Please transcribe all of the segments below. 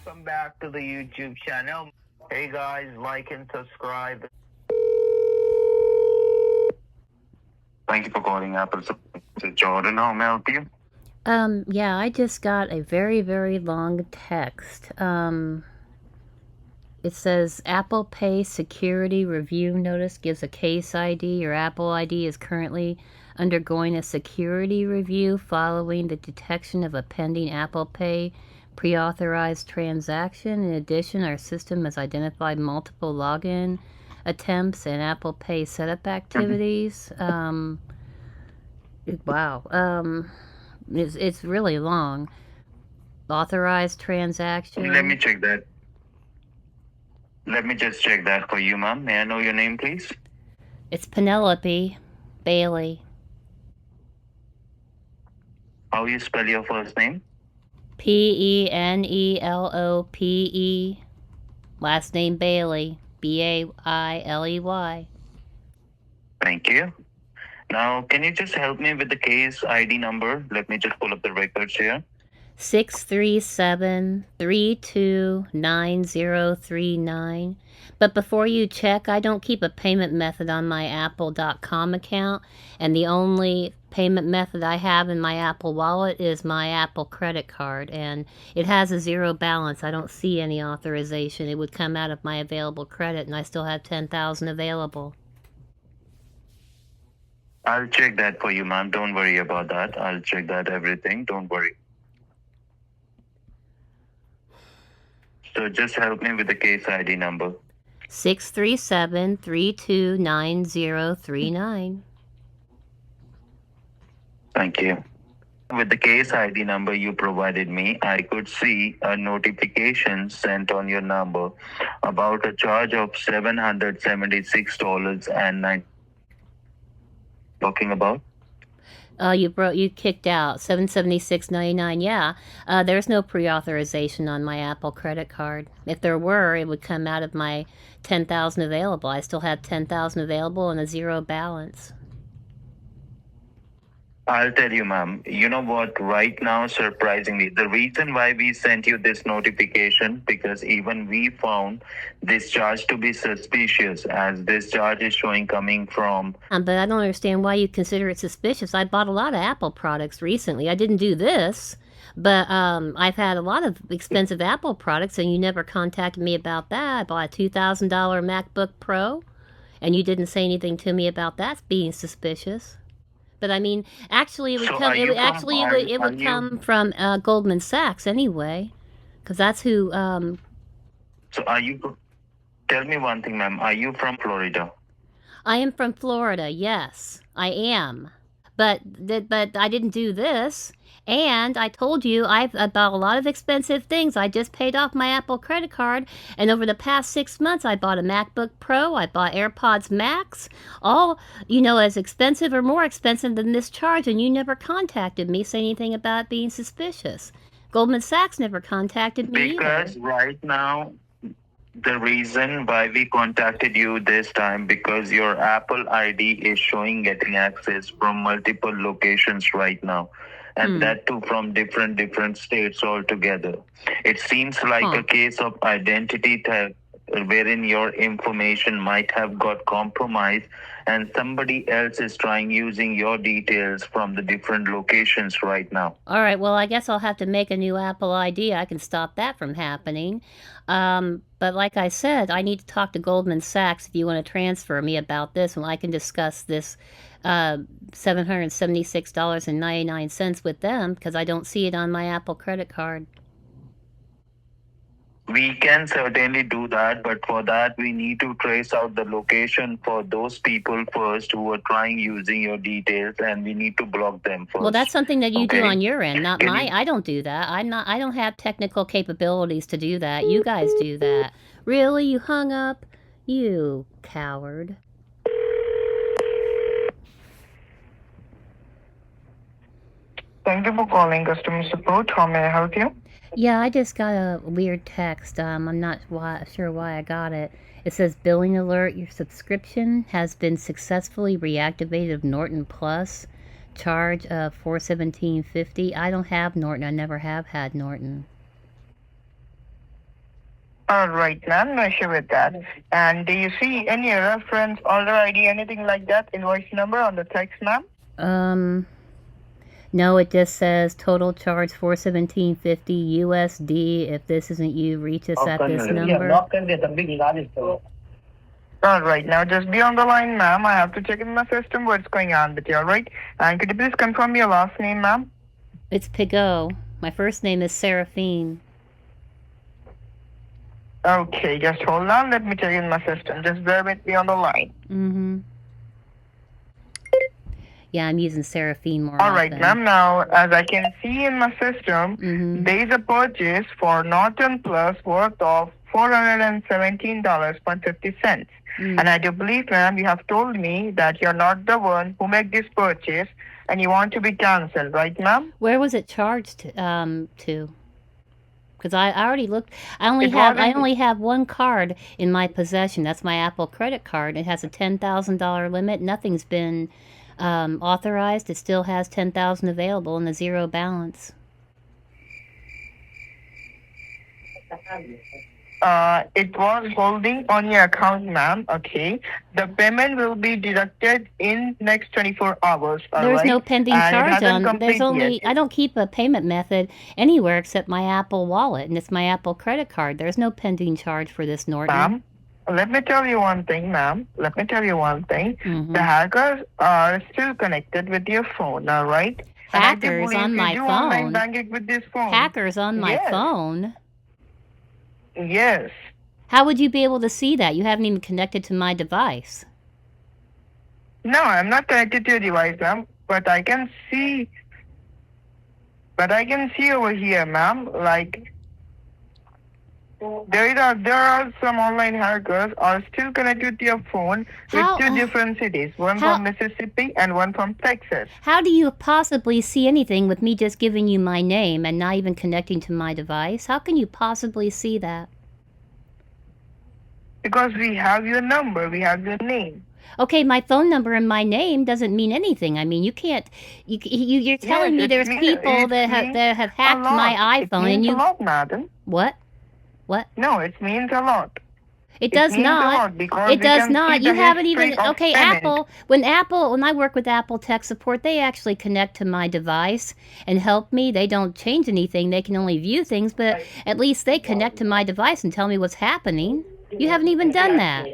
welcome back to the YouTube channel. Hey guys, like and subscribe. Thank you for calling Apple. This is Jordan. How may I help you? Yeah, I just got a very, very long text. It says Apple Pay security review notice gives a case ID. Your Apple ID is currently undergoing a security review following the detection of a pending Apple Pay pre-authorized transaction. In addition, our system has identified multiple login attempts and Apple Pay setup activities. Wow. It's really long. Authorized transaction. Let me check that. Let me just check that for you, ma'am. May I know your name, please? It's Penelope Bailey. How you spell your first name? Penelope. Last name Bailey. Bailey. Thank you. Now, can you just help me with the case ID number? Let me just pull up the records here. 637-329039. But before you check, I don't keep a payment method on my apple.com account, and the only payment method I have in my Apple Wallet is my Apple credit card, and it has a zero balance. I don't see any authorization. It would come out of my available credit, and I still have $10,000 available. I'll check that for you, ma'am. Don't worry about that. I'll check that everything. Don't worry. So just help me with the case ID number. 637-329039. Thank you. With the case ID number you provided me, I could see a notification sent on your number about a charge of $776.09. Talking about? You kicked out $776.99. Yeah, there's no pre-authorization on my Apple credit card. If there were, it would come out of my $10,000 available. I still have $10,000 available and a zero balance. I'll tell you, ma'am. You know what? Right now, surprisingly, the reason why we sent you this notification, because even we found this charge to be suspicious, as this charge is showing coming from. But I don't understand why you consider it suspicious. I bought a lot of Apple products recently. I didn't do this, but I've had a lot of expensive Apple products, and you never contacted me about that. I bought a $2,000 MacBook Pro, and you didn't say anything to me about that being suspicious. But I mean, actually, it would So come. are It you would from? actually it would come from Goldman Sachs anyway, because that's who. So are you? Tell me one thing, ma'am. Are you from Florida? I am from Florida. Yes, I am. But I didn't do this. And I told you I've bought a lot of expensive things. I just paid off my Apple credit card, and over the past 6 months, I bought a MacBook Pro. I bought AirPods Max, all as expensive or more expensive than this charge. And you never contacted me, say anything about being suspicious. Goldman Sachs never contacted me Because either. right now, the reason why we contacted you this time, because your Apple ID is showing getting access from multiple locations right now, and that too from different states altogether. It seems like a case of identity theft, wherein your information might have got compromised and somebody else is trying using your details from the different locations right now. All right, well, I guess I'll have to make a new Apple ID. I can stop that from happening. But like I said, I need to talk to Goldman Sachs if you want to transfer me about this, and I can discuss this $776.99 with them, because I don't see it on my Apple credit card. We can certainly do that, but for that we need to trace out the location for those people first who are trying using your details, and we need to block them first. Well, that's something that you do on your end, not Can my. you- I don't do that. I don't have technical capabilities to do that. You guys do that. Really? You hung up? You coward. Thank you for calling customer support. How may I help you? Yeah, I just got a weird text. I'm not sure why I got it. It says, billing alert, your subscription has been successfully reactivated of Norton Plus. Charge of $417.50. I don't have Norton. I never have had Norton. All right, ma'am. No issue with that. And do you see any reference, order ID, anything like that, invoice number on the text, ma'am? No, it just says total charge $417.50 USD. If this isn't you, reach us at this number. All right, now just be on the line, ma'am. I have to check in my system what's going on with you, all right? And could you please confirm your last name, ma'am? It's Pigot. My first name is Seraphine. Okay, just hold on. Let me check in my system. Just bear with me on the line. Mm-hmm. Yeah, I'm using Seraphine more All right, often. ma'am. Now, as I can see in my system, there is a purchase for Norton Plus worth of $417.50. And I do believe, ma'am, you have told me that you're not the one who made this purchase and you want to be cancelled, right, ma'am? Where was it charged to? Because I already looked. I only have one card in my possession. That's my Apple credit card. It has a $10,000 limit. Nothing's been authorized. It still has $10,000 available and a zero balance. It was holding on your account, ma'am. Okay. The payment will be deducted in next 24 hours. There's no pending charge on. There's only. Yet. I don't keep a payment method anywhere except my Apple Wallet, and it's my Apple credit card. There's no pending charge for this, Norton. Ma'am, let me tell you one thing, ma'am. Let me tell you one thing. The hackers are still connected with your phone. All right. Hackers on my phone. Online banking with this phone. Hackers on my phone. Yes. How would you be able to see that? You haven't even connected to my device. No, I'm not connected to your device, ma'am. But I can see. But I can see over here, ma'am. Like there are some online hackers are still connected to your phone with two different cities, one from Mississippi and one from Texas. How do you possibly see anything with me just giving you my name and not even connecting to my device? How can you possibly see that? Because we have your number, we have your name. Okay, my phone number and my name doesn't mean anything. I mean, you can't. You're telling me there's people that have hacked my iPhone and you. It means a lot, madam. What? What? No, it means a lot. It does not. It does not. You haven't even. Okay, Apple. When I work with Apple tech support, they actually connect to my device and help me. They don't change anything. They can only view things, but at least they connect to my device and tell me what's happening. You haven't even done that.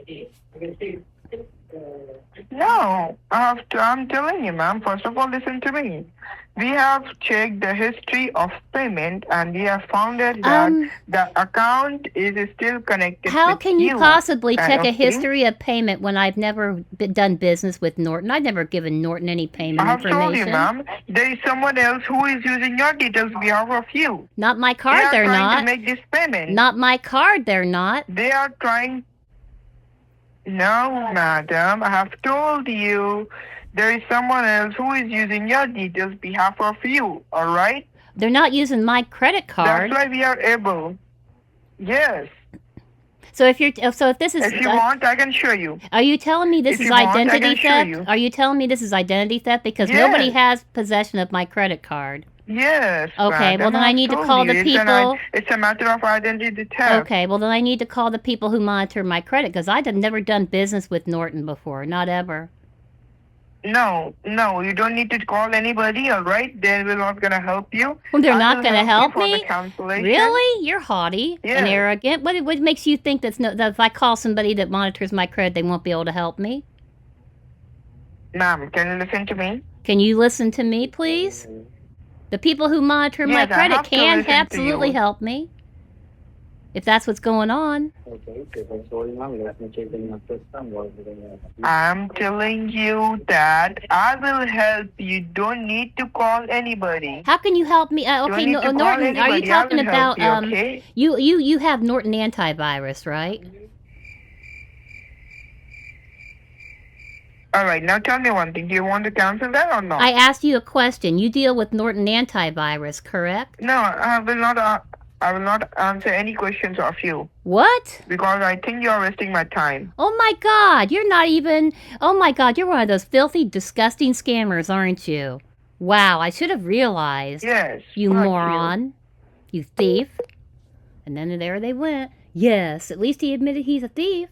No, I'm telling you, ma'am. First of all, listen to me. We have checked the history of payment and we have found that the account is still connected. How can you possibly check a history of payment when I've never done business with Norton? I've never given Norton any payment information. I have told you, ma'am. There is someone else who is using your details on behalf of you. Not my card, they're not. They are trying to make this payment. Not my card, they're not. They are trying. No, madam. I have told you. There is someone else who is using your details on behalf of you, all right? They're not using my credit card. That's why we are able. Yes. So if this is... If you want, I can show you. Are you telling me this is identity theft? Are you telling me this is identity theft? Because nobody has possession of my credit card. Yes. Okay, well then I need to call the people... It's a matter of identity theft. Okay, well then I need to call the people who monitor my credit because I've never done business with Norton before, not ever. No, you don't need to call anybody, all right? They will not going to help you. Well, they're not going to help me? Really? You're haughty and arrogant. What makes you think that if I call somebody that monitors my credit, they won't be able to help me? Ma'am, can you listen to me? Can you listen to me, please? The people who monitor my credit can absolutely help me. If that's what's going on. I'm telling you that I will help you. Don't need to call anybody. How can you help me? Okay, Norton, are you talking about you have Norton antivirus, right? All right, now tell me one thing. Do you want to cancel that or not? I asked you a question. You deal with Norton antivirus, correct? No, I will not answer any questions of you. What? Because I think you are wasting my time. Oh my God, you're not even... Oh my God, you're one of those filthy, disgusting scammers, aren't you? Wow, I should have realized. Yes. You moron. You thief. And then there they went. Yes, at least he admitted he's a thief.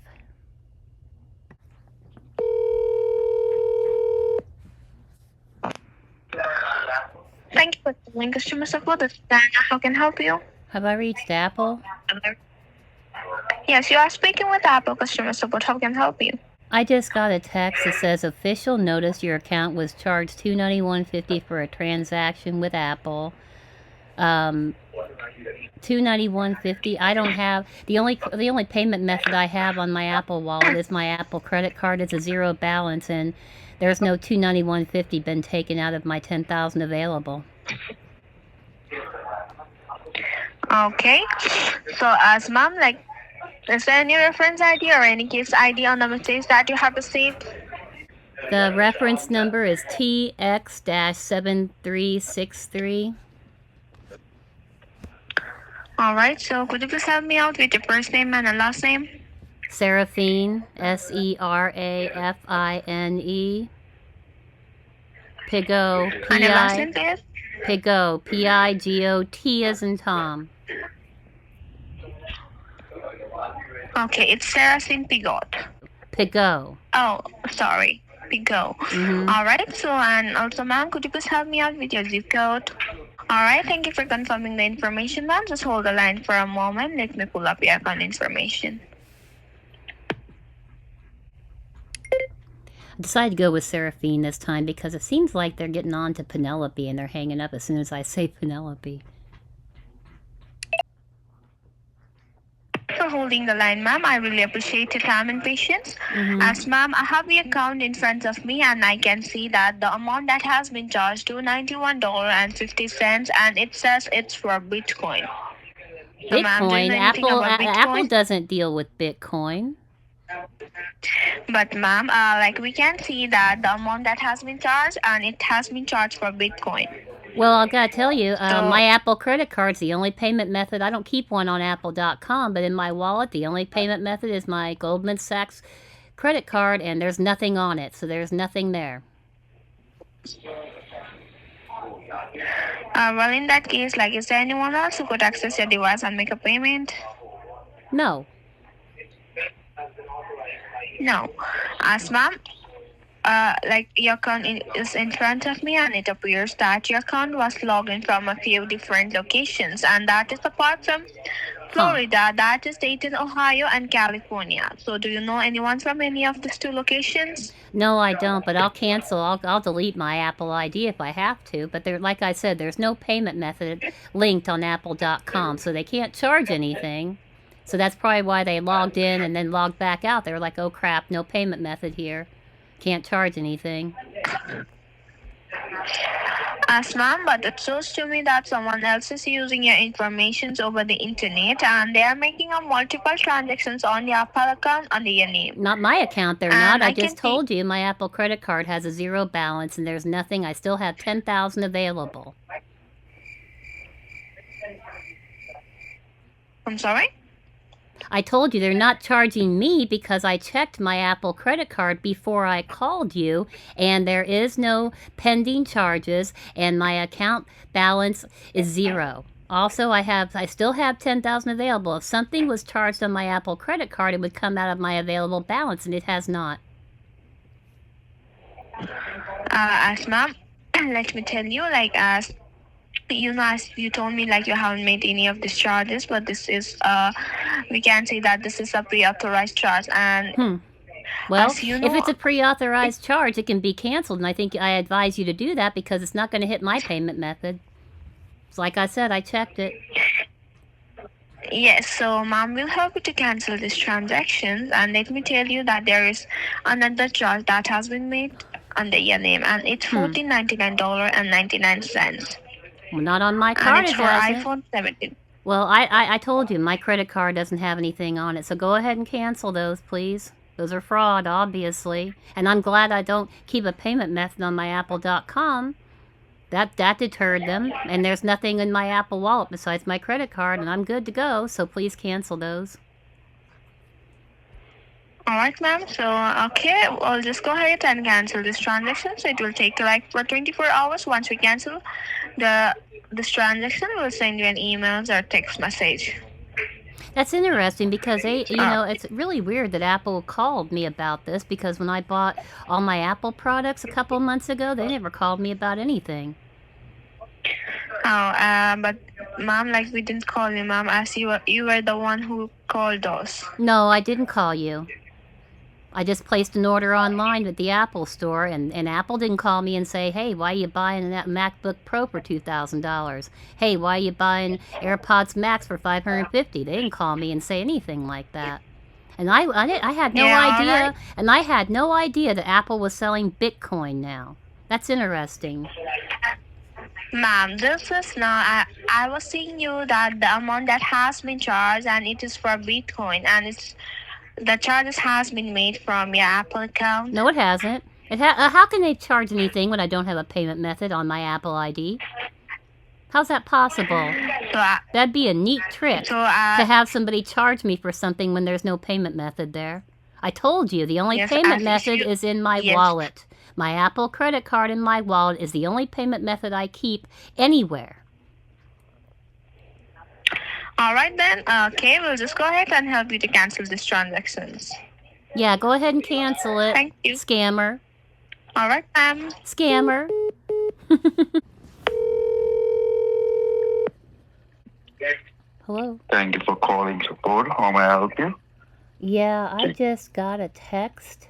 Thank you for calling customer support. This is Diana. How can I help you? Have I reached Apple? Yes, you are speaking with Apple customer support. How can I help you? I just got a text that says official notice your account was charged $291.50 for a transaction with Apple. $291.50. I don't have the only payment method I have on my Apple Wallet is my Apple credit card. It's a zero balance, and there's no $291.50 been taken out of my $10,000 available. Okay. So, as ma'am, like, is there any reference ID or any case ID on the message that you have received? The reference number is TX-7363. All right. So, could you please help me out with your first name and a last name? Seraphine, Serafine. Pigot, And your last P-I, name, please? Pigot, P-I-G-O-T as in Tom. Okay, it's Saracen Pigot. Pigot. Oh, sorry. Pigot. All right. So, and also, ma'am, could you please help me out with your zip code? All right. Thank you for confirming the information, ma'am. Just hold the line for a moment. Let me pull up your account information. I decided to go with Seraphine this time because it seems like they're getting on to Penelope and they're hanging up as soon as I say Penelope. For holding the line, ma'am. I really appreciate your time and patience. As ma'am, I have the account in front of me and I can see that the amount that has been charged to $91.50 and it says it's for Bitcoin. So, ma'am, do you Bitcoin? know anything about Bitcoin? Apple doesn't deal with Bitcoin. But ma'am, like we can see that the amount that has been charged and it has been charged for Bitcoin. Well, I gotta tell you, my Apple credit card's the only payment method. I don't keep one on Apple.com, but in my wallet, the only payment method is my Goldman Sachs credit card, and there's nothing on it, so there's nothing there. Well, in that case, like, is there anyone else who could access your device and make a payment? No. No. As ma'am, like your account is in front of me and it appears that your account was logged in from a few different locations and that is apart from Florida, that is Dayton, Ohio and California. So do you know anyone from any of these two locations? No, I don't, but I'll cancel. I'll delete my Apple ID if I have to, but there, like I said, there's no payment method linked on Apple.com, so they can't charge anything. So that's probably why they logged in and then logged back out. They were like, oh crap, no payment method here. Can't charge anything. As ma'am, but it shows to me that someone else is using your information over the internet and they are making a multiple transactions on your Apple account under your name. Not my account, they're not. I I just can told you my Apple credit card has a zero balance and there's nothing. I still have $10,000 available. I'm sorry? I told you they're not charging me because I checked my Apple credit card before I called you, and there is no pending charges, and my account balance is zero. Also, I still have $10,000 available. If something was charged on my Apple credit card, it would come out of my available balance, and it has not. As ma'am, let me tell you, like, as you told me, like, you haven't made any of these charges, but this is we can say that this is a pre-authorized charge, and well, as you know, if it's a pre-authorized charge, it can be canceled, and I think I advise you to do that because it's not going to hit my payment method. So like I said, I checked it. Yes, so ma'am, we'll help you to cancel these transactions, and let me tell you that there is another charge that has been made under your name, and it's $1,499.99. Well, not on my And card, it's it for hasn't. iPhone 17. Well, I told you, my credit card doesn't have anything on it, so go ahead and cancel those, please. Those are fraud, obviously. And I'm glad I don't keep a payment method on my Apple.com. That deterred them, and there's nothing in my Apple wallet besides my credit card, and I'm good to go, so please cancel those. All right, ma'am. So, okay, I'll just go ahead and cancel this transaction. So it will take like for 24 hours. Once we cancel this transaction, we'll send you an email or text message. That's interesting because it's really weird that Apple called me about this because when I bought all my Apple products a couple months ago, they never called me about anything. But ma'am, like we didn't call you, ma'am, as you were the one who called us. No, I didn't call you. I just placed an order online at the Apple store, and Apple didn't call me and say, hey, why are you buying that MacBook Pro for $2,000? Hey, why are you buying AirPods Max for $550? They didn't call me and say anything like that. And I had no idea, right. and I had no idea that Apple was selling Bitcoin now. That's interesting. Ma'am, this is not. I was seeing you that the amount that has been charged and it is for Bitcoin and the charges has been made from your Apple account. No, it hasn't. How can they charge anything when I don't have a payment method on my Apple ID? How's that possible? That'd be a neat trick to have somebody charge me for something when there's no payment method there. I told you, the only payment method is in my wallet. My Apple credit card in my wallet is the only payment method I keep anywhere. All right then. Okay, we'll just go ahead and help you to cancel these transactions. Yeah, go ahead and cancel it. Thank you. Scammer. All right, ma'am. Scammer. Hello. Thank you for calling support. How may I help you? Yeah, I just got a text.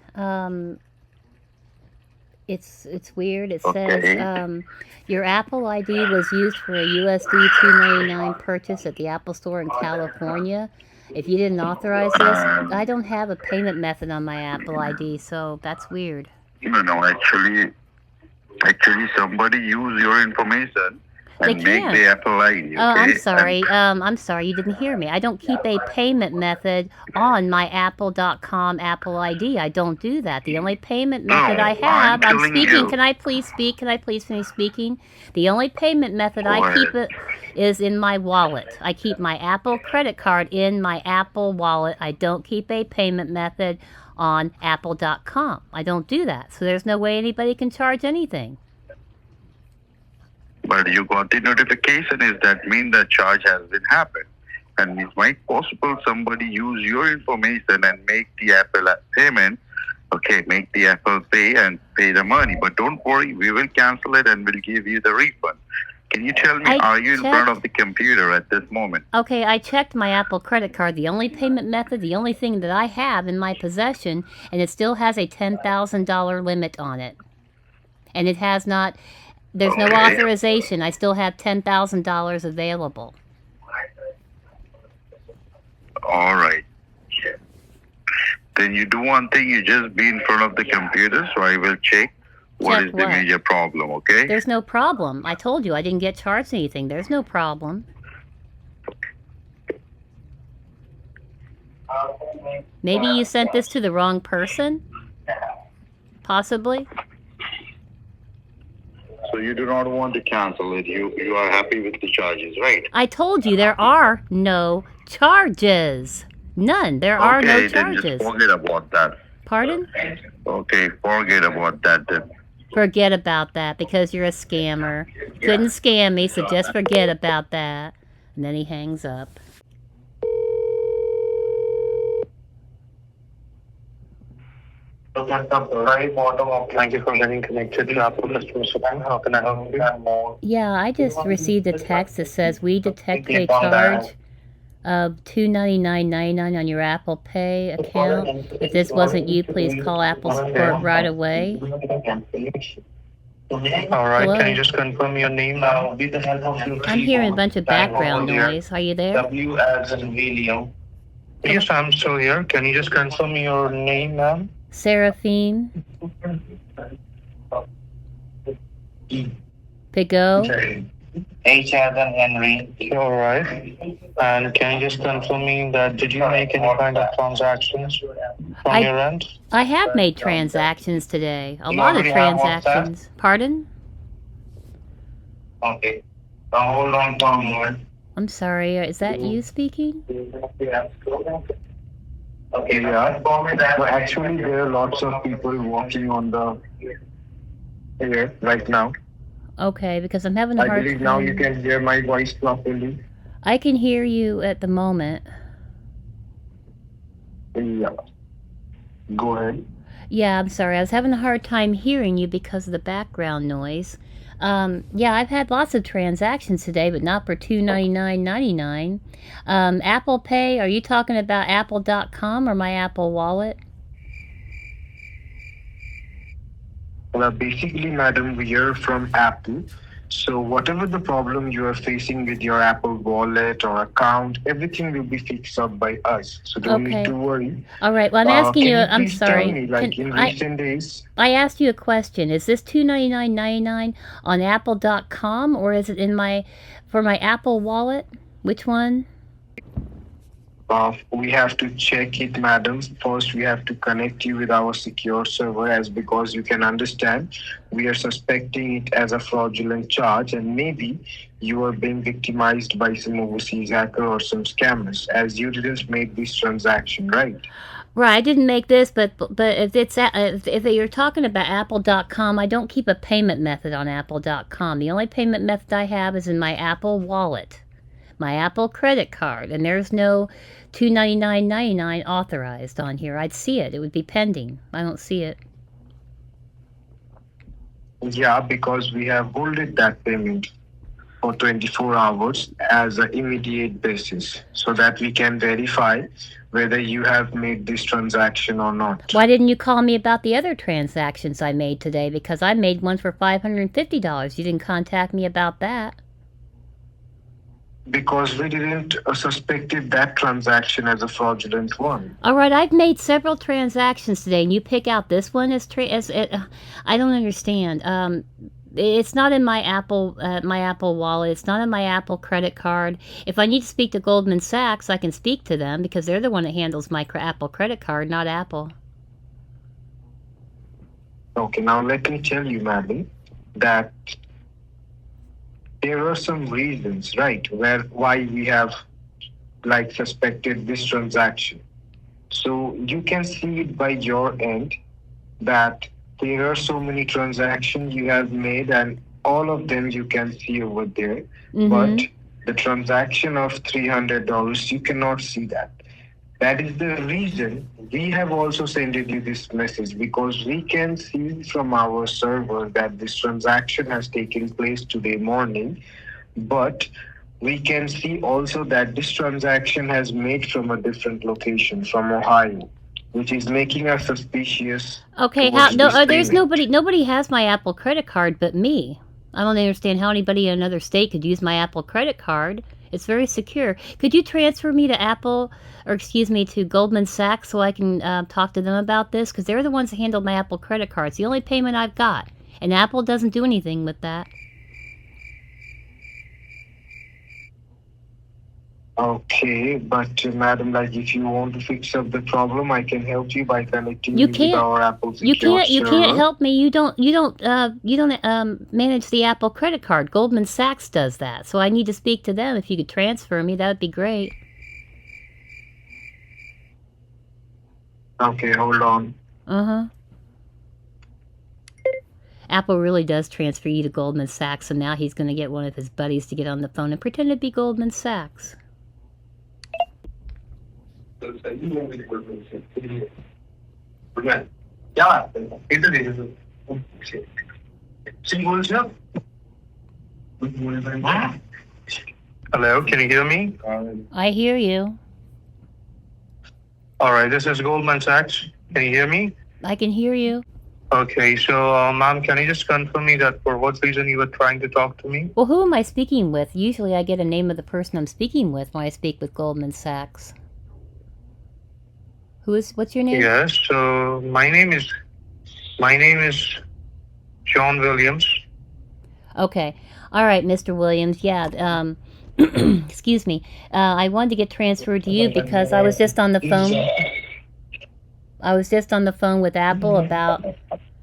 It's weird. It says your Apple ID was used for a USD $2.99 purchase at the Apple Store in California. If you didn't authorize this, I don't have a payment method on my Apple ID, so that's weird. No, actually somebody used your information and They make can't. the Apple ID. Okay? I'm sorry. I'm sorry. You didn't hear me. I don't keep a payment method on my Apple.com Apple ID. I don't do that. The only payment method I have. I'm telling speaking. you. Can I please speak? Can I please finish speaking? The only payment method Go I keep ahead. is in my wallet. I keep my Apple credit card in my Apple wallet. I don't keep a payment method on Apple.com. I don't do that. So there's no way anybody can charge anything. But you got the notification. Is that mean the charge has been happened? And it might possible somebody use your information and make the Apple payment. Okay, make the Apple pay and pay the money. But don't worry, we will cancel it and we'll give you the refund. Can you tell me, are you in front of the computer at this moment? Okay, I checked my Apple credit card, the only payment method, the only thing that I have in my possession, and it still has a $10,000 limit on it. And it has not, there's no authorization. I still have $10,000 available. All right. Then you do one thing, you just be in front of the computer, so I will check what Check is the what? major problem, okay? There's no problem. I told you I didn't get charged anything. There's no problem. Maybe you sent this to the wrong person? Possibly? So you do not want to cancel it. You are happy with the charges, right? I told you there are no charges. None. There are no Okay, then charges. just forget about that. Pardon? Okay, forget about that then. Forget about that because you're a scammer. Couldn't scam me, so just forget about that. And then he hangs up. Thank you for getting connected to Apple customer support. How can I help you? Yeah, I just received a text that says we detected a charge of $299.99 on your Apple Pay account. If this wasn't you, please call Apple support right away. All right, Hello? can you just confirm your name? I'm hearing a bunch of background noise. Are you there? W as in William. Yes, I'm still here. Can you just confirm your name, ma'am? Seraphine Pigot. H as in Henry. All right. And can you just confirm me that did you make any kind of transactions from your end? I have made transactions today. A lot of already have transactions. Pardon? Okay. Now hold on for a moment. I'm sorry. Is that you speaking? Okay, yeah. But actually, there are lots of people watching on the here right now. Okay, because I'm having a I hard believe time. now you can hear my voice properly. I can hear you at the moment. Yeah. Go ahead. Yeah, I'm sorry. I was having a hard time hearing you because of the background noise. Yeah, I've had lots of transactions today, but not for $299.99. Apple Pay, are you talking about Apple.com or my Apple Wallet? Well, basically, madam, we are from Apple. So whatever the problem you are facing with your Apple wallet or account, everything will be fixed up by us. So don't need Okay. to worry. All right. Well, I'm asking Can you. you I'm please tell sorry. me, like in recent days? I asked you a question. Is this $299.99 on Apple.com or is it in for my Apple Wallet? Which one? We have to check it, madam. First, we have to connect you with our secure server, as because you can understand, we are suspecting it as a fraudulent charge, and maybe you are being victimized by some overseas hacker or some scammers, as you didn't make this transaction, right? Right, I didn't make this, but if if you're talking about Apple.com, I don't keep a payment method on Apple.com. The only payment method I have is in my Apple Wallet, my Apple credit card, and there's no $299.99 authorized on here. I'd see it. It would be pending. I don't see it. Yeah, because we have holded that payment for 24 hours as an immediate basis so that we can verify whether you have made this transaction or not. Why didn't you call me about the other transactions I made today? Because I made one for $550. You didn't contact me about that. Because we didn't suspected that transaction as a fraudulent one. All right, I've made several transactions today, and you pick out this one as I don't understand. It's not in my Apple Wallet. It's not in my Apple credit card. If I need to speak to Goldman Sachs, I can speak to them because they're the one that handles my Apple credit card, not Apple. Okay, now let me tell you, madam, that there are some reasons, right, why we have like suspected this transaction. So you can see it by your end that there are so many transactions you have made, and all of them you can see over there. Mm-hmm. But the transaction of $300, you cannot see that. That is the reason we have also sent you this message, because we can see from our server that this transaction has taken place today morning, but we can see also that this transaction has made from a different location, from Ohio, which is making us suspicious. Okay, there's nobody has my Apple credit card but me. I don't understand how anybody in another state could use my Apple credit card. It's very secure. Could you transfer me to Goldman Sachs so I can talk to them about this? Because they're the ones that handle my Apple credit card. It's the only payment I've got. And Apple doesn't do anything with that. Okay, but madam, like if you want to fix up the problem, I can help you by connecting you with our Apple secure server. You can't help me. You don't manage the Apple credit card. Goldman Sachs does that. So I need to speak to them. If you could transfer me, that would be great. Okay, hold on. Uh-huh. Apple really does transfer you to Goldman Sachs, and now he's going to get one of his buddies to get on the phone and pretend to be Goldman Sachs. Hello, can you hear me? I hear you. All right, this is Goldman Sachs. Can you hear me? I can hear you. Okay, so ma'am, can you just confirm me that for what reason you were trying to talk to me? Well, who am I speaking with? Usually I get a name of the person I'm speaking with when I speak with Goldman Sachs. What's your name? Yes, so my name is John Williams. Okay. All right, Mr. Williams. Yeah, excuse me. I wanted to get transferred to you because I was just on the phone. I was just on the phone with Apple about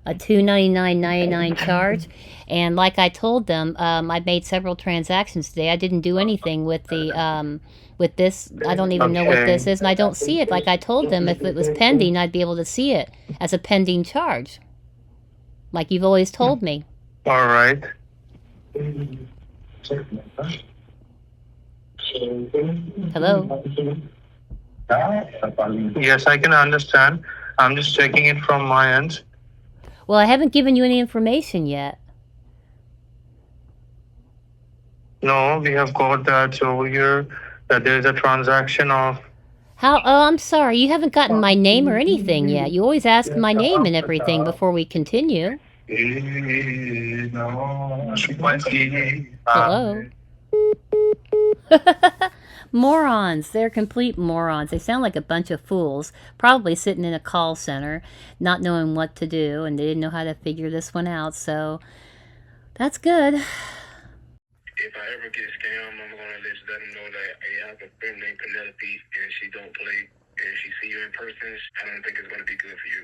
a $299.99 charge, and like I told them, I made several transactions today. I didn't do anything with the with this. I don't even know what this is, and I don't see it. Like I told them, if it was pending, I'd be able to see it as a pending charge, like you've always told me. All right. Hello. Yes, I can understand. I'm just checking it from my end. Well, I haven't given you any information yet. No, we have got that over here that there is a transaction of. How? Oh, I'm sorry. You haven't gotten my name or anything yet. You always ask my name and everything before we continue. Hello? Morons. They're complete morons. They sound like a bunch of fools, probably sitting in a call center, not knowing what to do, and they didn't know how to figure this one out, so that's good. If I ever get scammed, I'm gonna let them know that I have a friend named Penelope and she don't play and she see you in person. I don't think it's gonna be good for you.